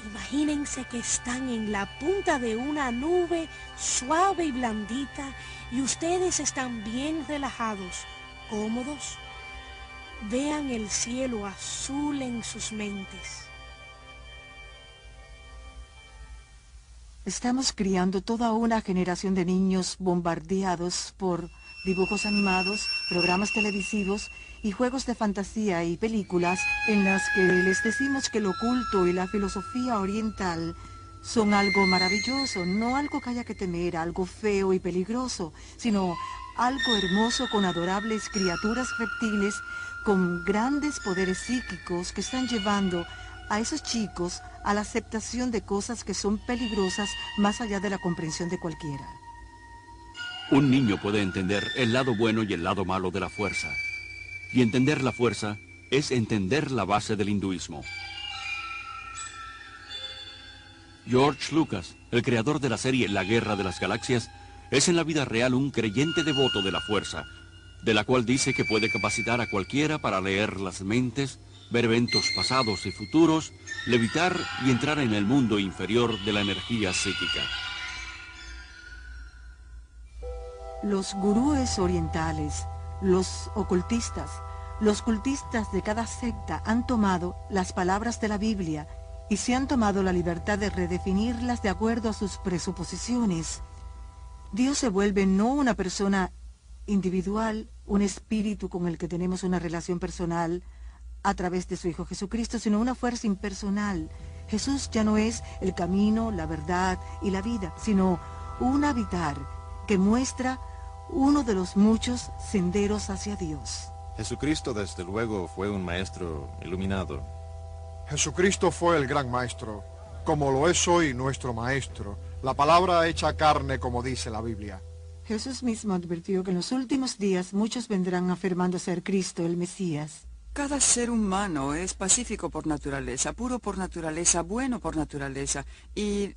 Imagínense que están en la punta de una nube suave y blandita y ustedes están bien relajados, cómodos. Vean el cielo azul en sus mentes. Estamos criando toda una generación de niños bombardeados por dibujos animados, programas televisivos y juegos de fantasía y películas en las que les decimos que lo oculto y la filosofía oriental son algo maravilloso, no algo que haya que temer, algo feo y peligroso, sino algo hermoso con adorables criaturas reptiles con grandes poderes psíquicos que están llevando a esos chicos a la aceptación de cosas que son peligrosas más allá de la comprensión de cualquiera. Un niño puede entender el lado bueno y el lado malo de la fuerza. Y entender la fuerza es entender la base del hinduismo. George Lucas, el creador de la serie La Guerra de las Galaxias, es en la vida real un creyente devoto de la fuerza, de la cual dice que puede capacitar a cualquiera para leer las mentes, ver eventos pasados y futuros, levitar y entrar en el mundo inferior de la energía psíquica. Los gurúes orientales, los ocultistas, los cultistas de cada secta han tomado las palabras de la Biblia y se han tomado la libertad de redefinirlas de acuerdo a sus presuposiciones. Dios se vuelve no una persona individual, un espíritu con el que tenemos una relación personal a través de su Hijo Jesucristo, sino una fuerza impersonal. Jesús ya no es el camino, la verdad y la vida, sino un habitar que muestra uno de los muchos senderos hacia Dios. Jesucristo, desde luego, fue un maestro iluminado. Jesucristo fue el gran maestro, como lo es hoy nuestro maestro, la palabra hecha carne, como dice la Biblia. Jesús mismo advirtió que en los últimos días muchos vendrán afirmando ser Cristo, el Mesías. Cada ser humano es pacífico por naturaleza, puro por naturaleza, bueno por naturaleza, y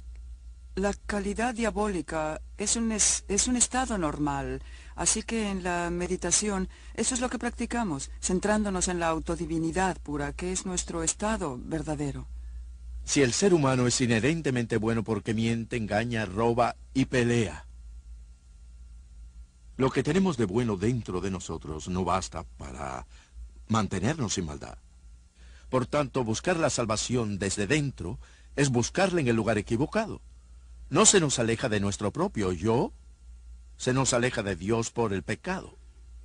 la calidad diabólica es un estado normal. Así que en la meditación, eso es lo que practicamos, centrándonos en la autodivinidad pura, que es nuestro estado verdadero. Si el ser humano es inherentemente bueno porque miente, engaña, roba y pelea, lo que tenemos de bueno dentro de nosotros no basta para mantenernos sin maldad. Por tanto, buscar la salvación desde dentro es buscarla en el lugar equivocado. No se nos aleja de nuestro propio yo, se nos aleja de Dios por el pecado.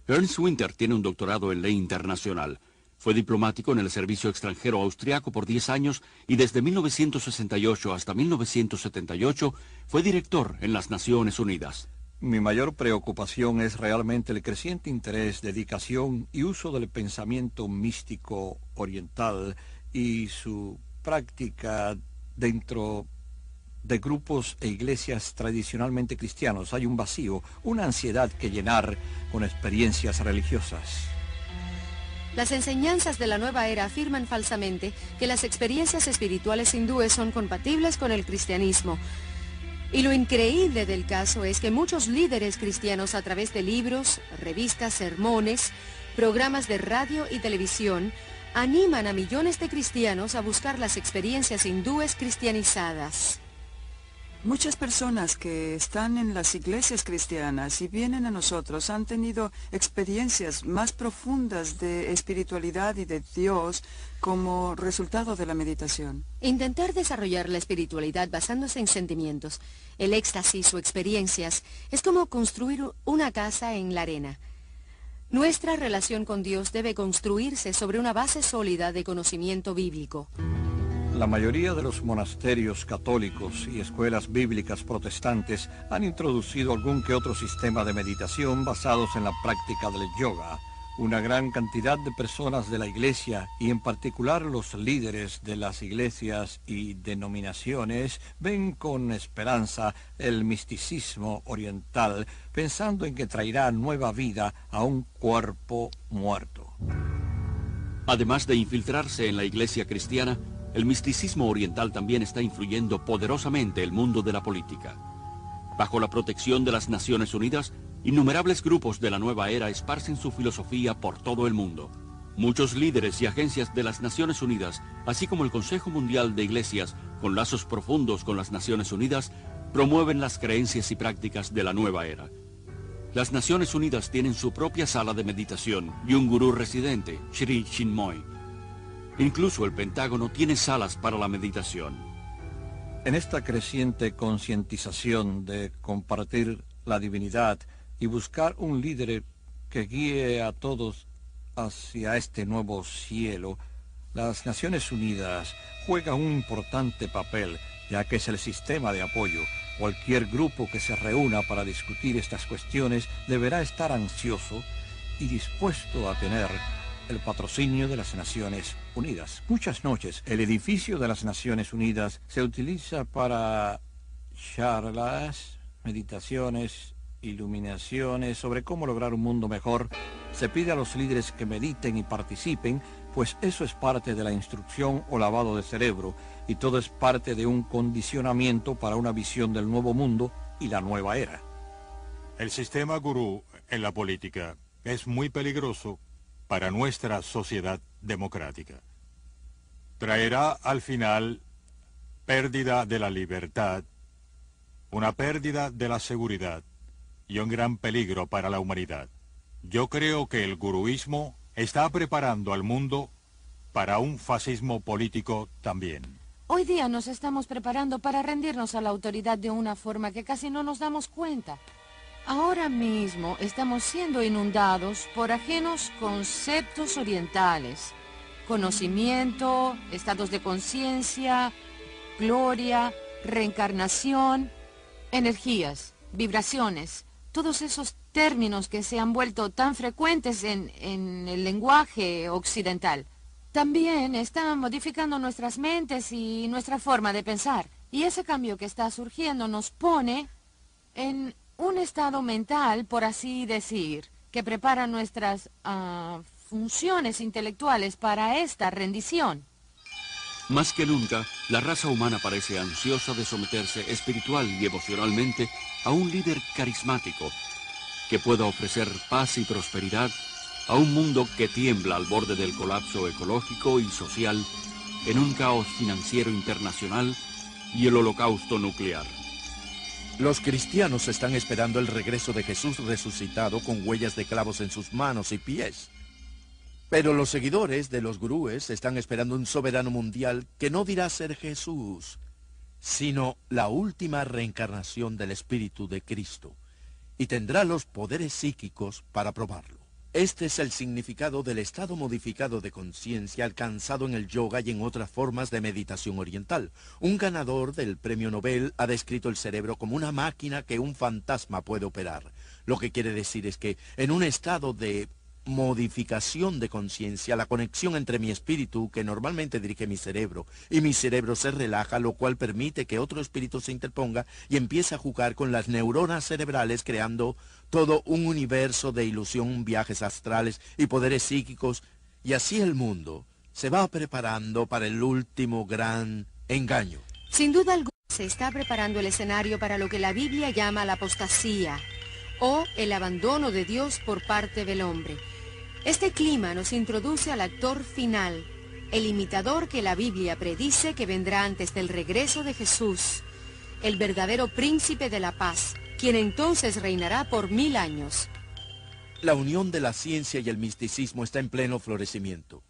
Ernst Winter tiene un doctorado en ley internacional. Fue diplomático en el servicio extranjero austriaco por 10 años y desde 1968 hasta 1978 fue director en las Naciones Unidas. Mi mayor preocupación es realmente el creciente interés, dedicación y uso del pensamiento místico oriental y su práctica dentro de grupos e iglesias tradicionalmente cristianos. Hay un vacío, una ansiedad que llenar con experiencias religiosas. Las enseñanzas de la nueva era afirman falsamente que las experiencias espirituales hindúes son compatibles con el cristianismo. Y lo increíble del caso es que muchos líderes cristianos a través de libros, revistas, sermones, programas de radio y televisión animan a millones de cristianos a buscar las experiencias hindúes cristianizadas. Muchas personas que están en las iglesias cristianas y vienen a nosotros han tenido experiencias más profundas de espiritualidad y de Dios como resultado de la meditación. Intentar desarrollar la espiritualidad basándose en sentimientos, el éxtasis o experiencias es como construir una casa en la arena. Nuestra relación con Dios debe construirse sobre una base sólida de conocimiento bíblico. La mayoría de los monasterios católicos y escuelas bíblicas protestantes han introducido algún que otro sistema de meditación basados en la práctica del yoga. Una gran cantidad de personas de la iglesia, y en particular los líderes de las iglesias y denominaciones, ven con esperanza el misticismo oriental, pensando en que traerá nueva vida a un cuerpo muerto. Además de infiltrarse en la iglesia cristiana, el misticismo oriental también está influyendo poderosamente el mundo de la política. Bajo la protección de las Naciones Unidas, innumerables grupos de la nueva era esparcen su filosofía por todo el mundo. Muchos líderes y agencias de las Naciones Unidas, así como el Consejo Mundial de Iglesias, con lazos profundos con las Naciones Unidas, promueven las creencias y prácticas de la nueva era. Las Naciones Unidas tienen su propia sala de meditación y un gurú residente, Sri Chinmoy. Incluso el Pentágono tiene salas para la meditación. En esta creciente concientización de compartir la divinidad y buscar un líder que guíe a todos hacia este nuevo cielo, las Naciones Unidas juegan un importante papel, ya que es el sistema de apoyo. Cualquier grupo que se reúna para discutir estas cuestiones deberá estar ansioso y dispuesto a tener el patrocinio de las Naciones Unidas. Muchas noches, el edificio de las Naciones Unidas se utiliza para charlas, meditaciones, iluminaciones sobre cómo lograr un mundo mejor. Se pide a los líderes que mediten y participen, pues eso es parte de la instrucción o lavado de cerebro, y todo es parte de un condicionamiento para una visión del nuevo mundo y la nueva era. El sistema gurú en la política es muy peligroso para nuestra sociedad democrática. Traerá al final pérdida de la libertad, una pérdida de la seguridad y un gran peligro para la humanidad. Yo creo que el guruismo está preparando al mundo para un fascismo político también. Hoy día nos estamos preparando para rendirnos a la autoridad de una forma que casi no nos damos cuenta. Ahora mismo estamos siendo inundados por ajenos conceptos orientales, conocimiento, estados de conciencia, gloria, reencarnación, energías, vibraciones, todos esos términos que se han vuelto tan frecuentes en el lenguaje occidental. También están modificando nuestras mentes y nuestra forma de pensar, y ese cambio que está surgiendo nos pone en un estado mental, por así decir, que prepara nuestras funciones intelectuales para esta rendición. Más que nunca, la raza humana parece ansiosa de someterse espiritual y emocionalmente a un líder carismático que pueda ofrecer paz y prosperidad a un mundo que tiembla al borde del colapso ecológico y social, en un caos financiero internacional y el holocausto nuclear. Los cristianos están esperando el regreso de Jesús resucitado con huellas de clavos en sus manos y pies. Pero los seguidores de los gurúes están esperando un soberano mundial que no dirá ser Jesús, sino la última reencarnación del Espíritu de Cristo, y tendrá los poderes psíquicos para probarlo. Este es el significado del estado modificado de conciencia alcanzado en el yoga y en otras formas de meditación oriental. Un ganador del premio Nobel ha descrito el cerebro como una máquina que un fantasma puede operar. Lo que quiere decir es que en un estado de modificación de conciencia, la conexión entre mi espíritu, que normalmente dirige mi cerebro, y mi cerebro se relaja, lo cual permite que otro espíritu se interponga y empiece a jugar con las neuronas cerebrales, creando todo un universo de ilusión, viajes astrales y poderes psíquicos, y así el mundo se va preparando para el último gran engaño. Sin duda alguna se está preparando el escenario para lo que la Biblia llama la apostasía, o el abandono de Dios por parte del hombre. Este clima nos introduce al actor final, el imitador que la Biblia predice que vendrá antes del regreso de Jesús, el verdadero príncipe de la paz, quien entonces reinará por 1000 años. La unión de la ciencia y el misticismo está en pleno florecimiento,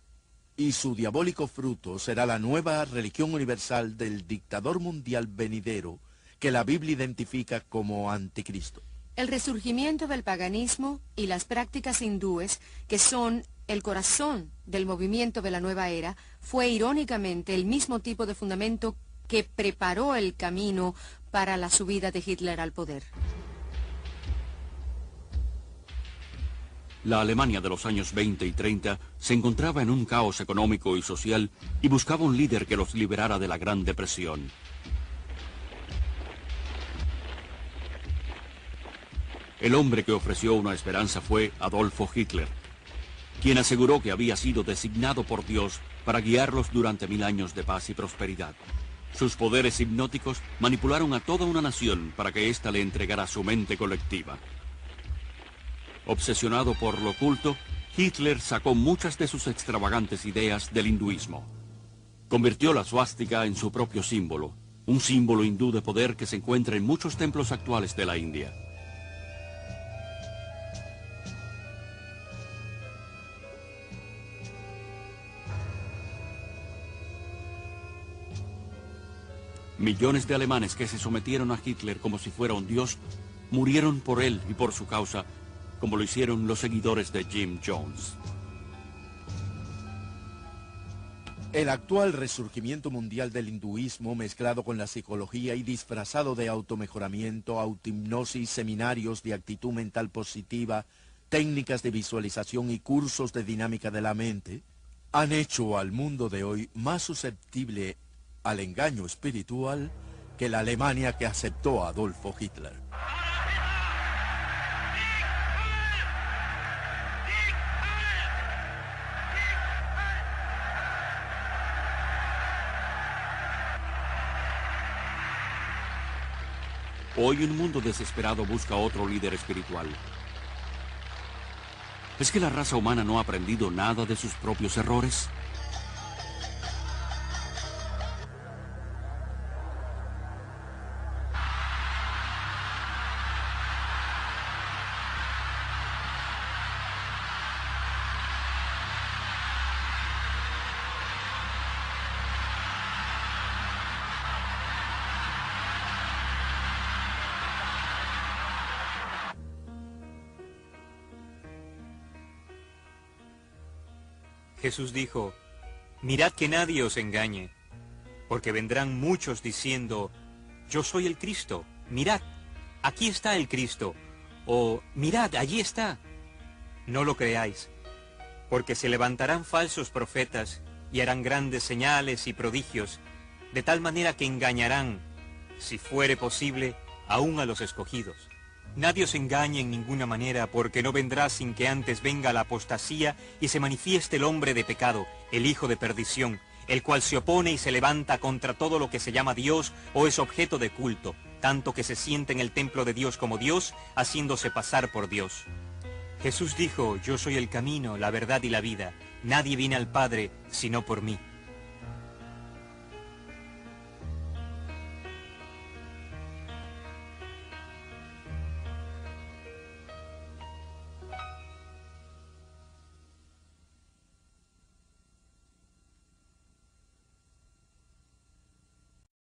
y su diabólico fruto será la nueva religión universal del dictador mundial venidero que la Biblia identifica como anticristo. El resurgimiento del paganismo y las prácticas hindúes, que son el corazón del movimiento de la nueva era, fue irónicamente el mismo tipo de fundamento que preparó el camino para la subida de Hitler al poder. La Alemania de los años 20 y 30 se encontraba en un caos económico y social y buscaba un líder que los liberara de la Gran Depresión. El hombre que ofreció una esperanza fue Adolfo Hitler, quien aseguró que había sido designado por Dios para guiarlos durante 1000 años de paz y prosperidad. Sus poderes hipnóticos manipularon a toda una nación para que ésta le entregara su mente colectiva. Obsesionado por lo oculto, Hitler sacó muchas de sus extravagantes ideas del hinduismo. Convirtió la suástica en su propio símbolo, un símbolo hindú de poder que se encuentra en muchos templos actuales de la India. Millones de alemanes que se sometieron a Hitler como si fuera un dios, murieron por él y por su causa, como lo hicieron los seguidores de Jim Jones. El actual resurgimiento mundial del hinduismo, mezclado con la psicología y disfrazado de automejoramiento, autohipnosis, seminarios de actitud mental positiva, técnicas de visualización y cursos de dinámica de la mente, han hecho al mundo de hoy más susceptible al engaño espiritual que la Alemania que aceptó a Adolfo Hitler. Hoy un mundo desesperado busca otro líder espiritual. ¿Es que la raza humana no ha aprendido nada de sus propios errores? Jesús dijo, mirad que nadie os engañe, porque vendrán muchos diciendo, yo soy el Cristo, mirad, aquí está el Cristo, o mirad, allí está. No lo creáis, porque se levantarán falsos profetas y harán grandes señales y prodigios, de tal manera que engañarán, si fuere posible, aún a los escogidos. Nadie os engañe en ninguna manera, porque no vendrá sin que antes venga la apostasía y se manifieste el hombre de pecado, el hijo de perdición, el cual se opone y se levanta contra todo lo que se llama Dios o es objeto de culto, tanto que se siente en el templo de Dios como Dios, haciéndose pasar por Dios. Jesús dijo, yo soy el camino, la verdad y la vida. Nadie viene al Padre sino por mí.